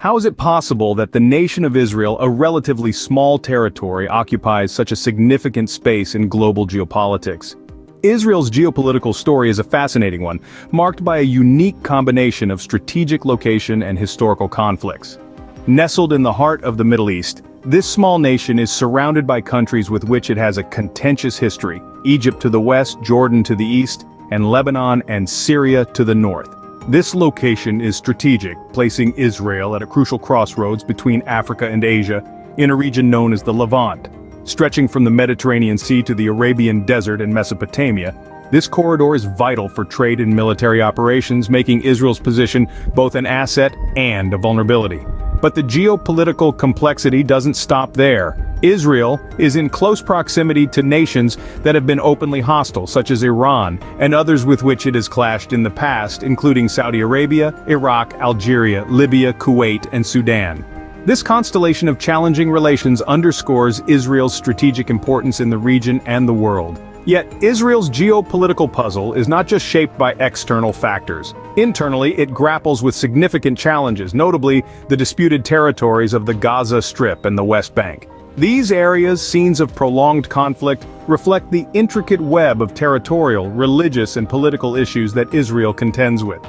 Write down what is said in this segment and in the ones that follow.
How is it possible that the nation of Israel, a relatively small territory, occupies such a significant space in global geopolitics? Israel's geopolitical story is a fascinating one, marked by a unique combination of strategic location and historical conflicts. Nestled in the heart of the Middle East, this small nation is surrounded by countries with which it has a contentious history: Egypt to the west, Jordan to the east, and Lebanon and Syria to the north. This location is strategic, placing Israel at a crucial crossroads between Africa and Asia, in a region known as the Levant. Stretching from the Mediterranean Sea to the Arabian Desert and Mesopotamia, this corridor is vital for trade and military operations, making Israel's position both an asset and a vulnerability. But the geopolitical complexity doesn't stop there. Israel is in close proximity to nations that have been openly hostile, such as Iran, and others with which it has clashed in the past, including Saudi Arabia, Iraq, Algeria, Libya, Kuwait, and Sudan. This constellation of challenging relations underscores Israel's strategic importance in the region and the world. Yet, Israel's geopolitical puzzle is not just shaped by external factors. Internally, it grapples with significant challenges, notably the disputed territories of the Gaza Strip and the West Bank. These areas, scenes of prolonged conflict, reflect the intricate web of territorial, religious, and political issues that Israel contends with.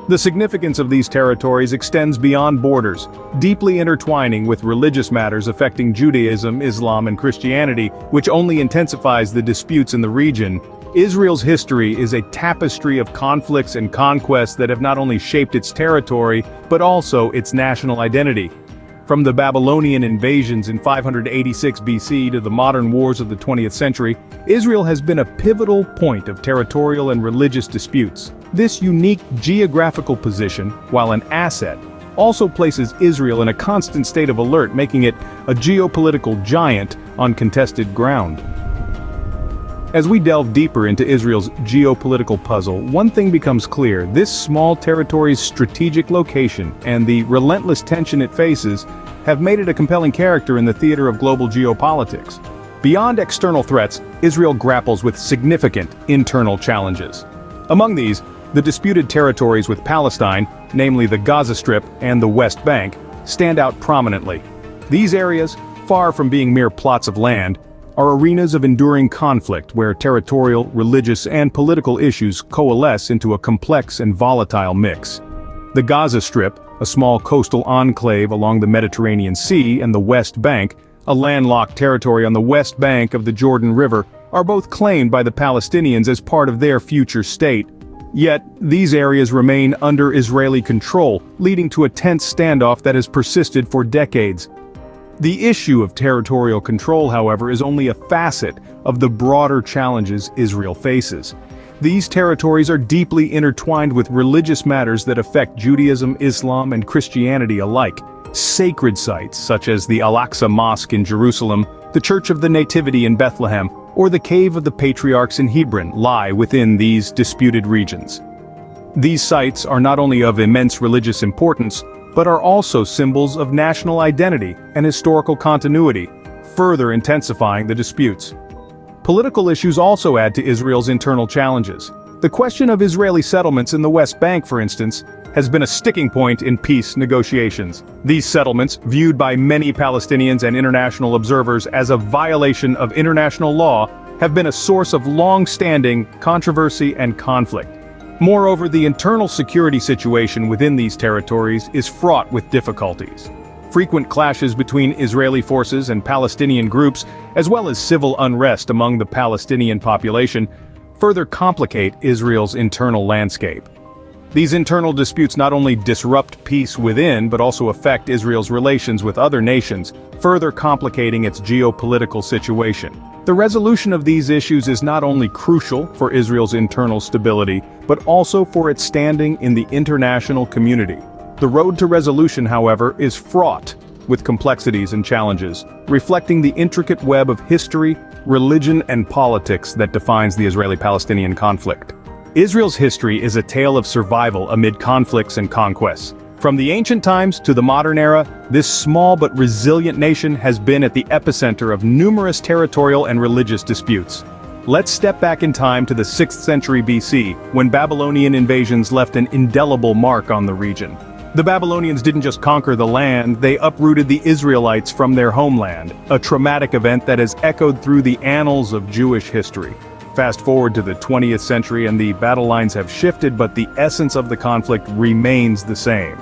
The significance of these territories extends beyond borders, deeply intertwining with religious matters affecting Judaism, Islam, and Christianity, which only intensifies the disputes in the region. Israel's history is a tapestry of conflicts and conquests that have not only shaped its territory, but also its national identity. From the Babylonian invasions in 586 BC to the modern wars of the 20th century, Israel has been a pivotal point of territorial and religious disputes. This unique geographical position, while an asset, also places Israel in a constant state of alert, making it a geopolitical giant on contested ground. As we delve deeper into Israel's geopolitical puzzle, one thing becomes clear: this small territory's strategic location and the relentless tension it faces have made it a compelling character in the theater of global geopolitics. Beyond external threats, Israel grapples with significant internal challenges. Among these, the disputed territories with Palestine, namely the Gaza Strip and the West Bank, stand out prominently. These areas, far from being mere plots of land, are arenas of enduring conflict where territorial, religious, and political issues coalesce into a complex and volatile mix. The Gaza Strip, a small coastal enclave along the Mediterranean Sea, and the West Bank, a landlocked territory on the west bank of the Jordan River, are both claimed by the Palestinians as part of their future state. Yet, these areas remain under Israeli control, leading to a tense standoff that has persisted for decades. The issue of territorial control, however, is only a facet of the broader challenges Israel faces. These territories are deeply intertwined with religious matters that affect Judaism, Islam, and Christianity alike. Sacred sites such as the Al-Aqsa Mosque in Jerusalem, the Church of the Nativity in Bethlehem, or the Cave of the Patriarchs in Hebron lie within these disputed regions. These sites are not only of immense religious importance, but are also symbols of national identity and historical continuity, further intensifying the disputes. Political issues also add to Israel's internal challenges. The question of Israeli settlements in the West Bank, for instance, has been a sticking point in peace negotiations. These settlements, viewed by many Palestinians and international observers as a violation of international law, have been a source of long-standing controversy and conflict. Moreover, the internal security situation within these territories is fraught with difficulties. Frequent clashes between Israeli forces and Palestinian groups, as well as civil unrest among the Palestinian population, further complicate Israel's internal landscape. These internal disputes not only disrupt peace within, but also affect Israel's relations with other nations, further complicating its geopolitical situation. The resolution of these issues is not only crucial for Israel's internal stability, but also for its standing in the international community. The road to resolution, however, is fraught with complexities and challenges, reflecting the intricate web of history, religion, and politics that defines the Israeli-Palestinian conflict. Israel's history is a tale of survival amid conflicts and conquests. From the ancient times to the modern era, this small but resilient nation has been at the epicenter of numerous territorial and religious disputes. Let's step back in time to the 6th century BC, when Babylonian invasions left an indelible mark on the region. The Babylonians didn't just conquer the land, they uprooted the Israelites from their homeland, a traumatic event that has echoed through the annals of Jewish history. Fast forward to the 20th century and the battle lines have shifted, but the essence of the conflict remains the same.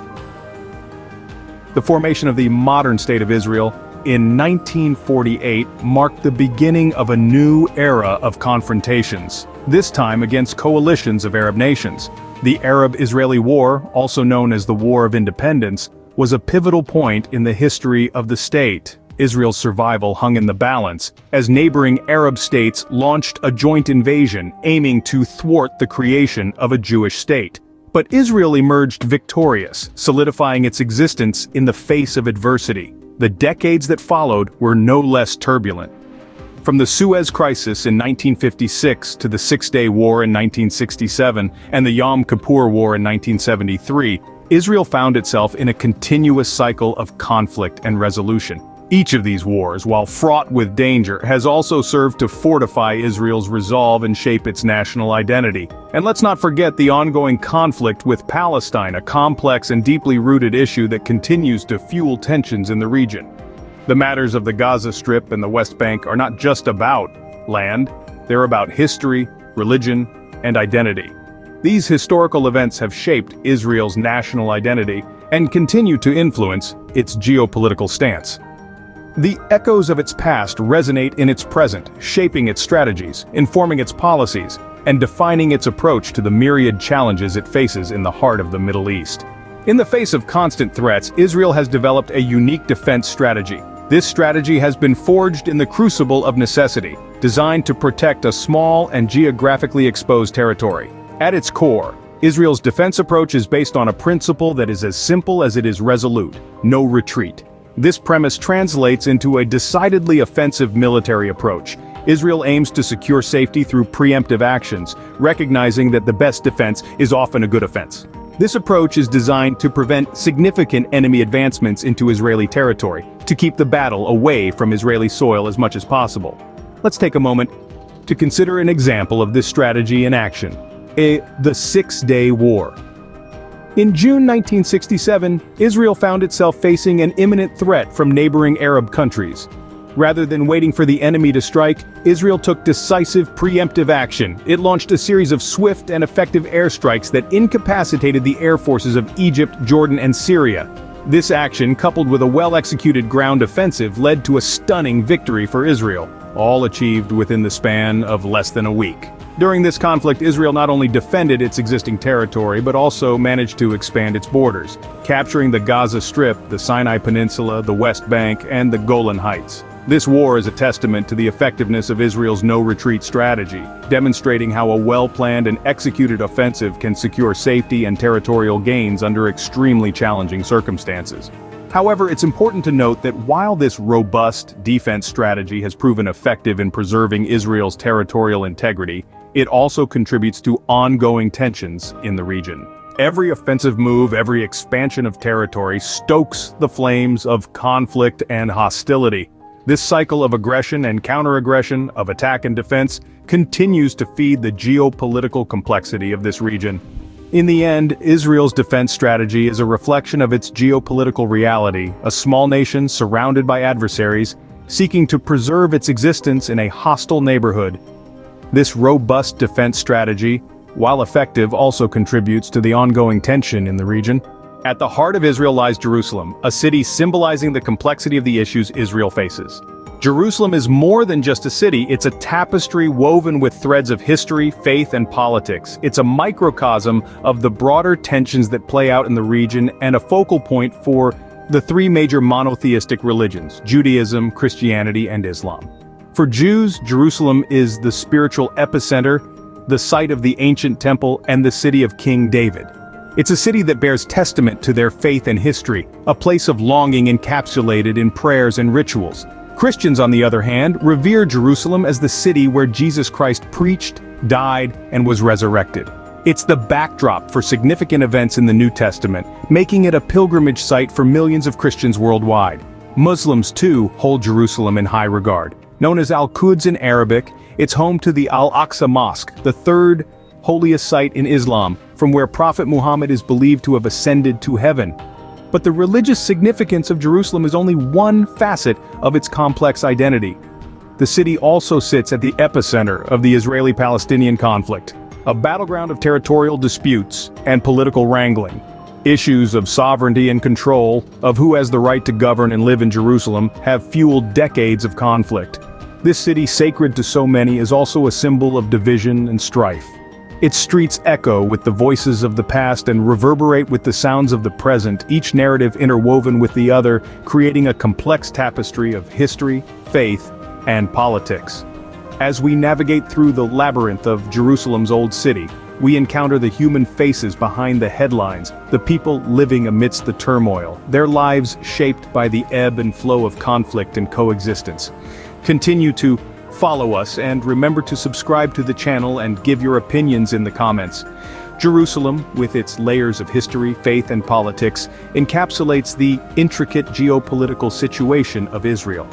The formation of the modern state of Israel in 1948 marked the beginning of a new era of confrontations, this time against coalitions of Arab nations. The Arab-Israeli War, also known as the War of Independence, was a pivotal point in the history of the state. Israel's survival hung in the balance, as neighboring Arab states launched a joint invasion aiming to thwart the creation of a Jewish state. But Israel emerged victorious, solidifying its existence in the face of adversity. The decades that followed were no less turbulent. From the Suez Crisis in 1956 to the Six-Day War in 1967 and the Yom Kippur War in 1973, Israel found itself in a continuous cycle of conflict and resolution. Each of these wars, while fraught with danger, has also served to fortify Israel's resolve and shape its national identity. And let's not forget the ongoing conflict with Palestine, a complex and deeply rooted issue that continues to fuel tensions in the region. The matters of the Gaza Strip and the West Bank are not just about land, they're about history, religion, and identity. These historical events have shaped Israel's national identity and continue to influence its geopolitical stance. The echoes of its past resonate in its present, shaping its strategies, informing its policies, and defining its approach to the myriad challenges it faces in the heart of the Middle East. In the face of constant threats, Israel has developed a unique defense strategy. This strategy has been forged in the crucible of necessity, designed to protect a small and geographically exposed territory. At its core, Israel's defense approach is based on a principle that is as simple as it is resolute: no retreat. This premise translates into a decidedly offensive military approach. Israel aims to secure safety through preemptive actions, recognizing that the best defense is often a good offense. This approach is designed to prevent significant enemy advancements into Israeli territory, to keep the battle away from Israeli soil as much as possible. Let's take a moment to consider an example of this strategy in action: the Six-Day War. In June 1967, Israel found itself facing an imminent threat from neighboring Arab countries. Rather than waiting for the enemy to strike, Israel took decisive preemptive action. It launched a series of swift and effective airstrikes that incapacitated the air forces of Egypt, Jordan, and Syria. This action, coupled with a well-executed ground offensive, led to a stunning victory for Israel, all achieved within the span of less than a week. During this conflict, Israel not only defended its existing territory but also managed to expand its borders, capturing the Gaza Strip, the Sinai Peninsula, the West Bank, and the Golan Heights. This war is a testament to the effectiveness of Israel's no-retreat strategy, demonstrating how a well-planned and executed offensive can secure safety and territorial gains under extremely challenging circumstances. However, it's important to note that while this robust defense strategy has proven effective in preserving Israel's territorial integrity, it also contributes to ongoing tensions in the region. Every offensive move, every expansion of territory stokes the flames of conflict and hostility. This cycle of aggression and counter-aggression, of attack and defense, continues to feed the geopolitical complexity of this region. In the end, Israel's defense strategy is a reflection of its geopolitical reality, a small nation surrounded by adversaries, seeking to preserve its existence in a hostile neighborhood. This robust defense strategy, while effective, also contributes to the ongoing tension in the region. At the heart of Israel lies Jerusalem, a city symbolizing the complexity of the issues Israel faces. Jerusalem is more than just a city, it's a tapestry woven with threads of history, faith, and politics. It's a microcosm of the broader tensions that play out in the region and a focal point for the three major monotheistic religions: Judaism, Christianity, and Islam. For Jews, Jerusalem is the spiritual epicenter, the site of the ancient temple, and the city of King David. It's a city that bears testament to their faith and history, a place of longing encapsulated in prayers and rituals. Christians, on the other hand, revere Jerusalem as the city where Jesus Christ preached, died, and was resurrected. It's the backdrop for significant events in the New Testament, making it a pilgrimage site for millions of Christians worldwide. Muslims, too, hold Jerusalem in high regard. Known as Al-Quds in Arabic, it's home to the Al-Aqsa Mosque, the third holiest site in Islam. from where Prophet Muhammad is believed to have ascended to heaven. But the religious significance of Jerusalem is only one facet of its complex identity. The city also sits at the epicenter of the Israeli-Palestinian conflict, a battleground of territorial disputes and political wrangling. Issues of sovereignty and control, of who has the right to govern and live in Jerusalem, have fueled decades of conflict. This city, sacred to so many, is also a symbol of division and strife. Its streets echo with the voices of the past and reverberate with the sounds of the present, each narrative interwoven with the other, creating a complex tapestry of history, faith, and politics. As we navigate through the labyrinth of Jerusalem's old city, we encounter the human faces behind the headlines, the people living amidst the turmoil, their lives shaped by the ebb and flow of conflict and coexistence. Continue to follow us and remember to subscribe to the channel and give your opinions in the comments. Jerusalem, with its layers of history, faith, and politics, encapsulates the intricate geopolitical situation of Israel.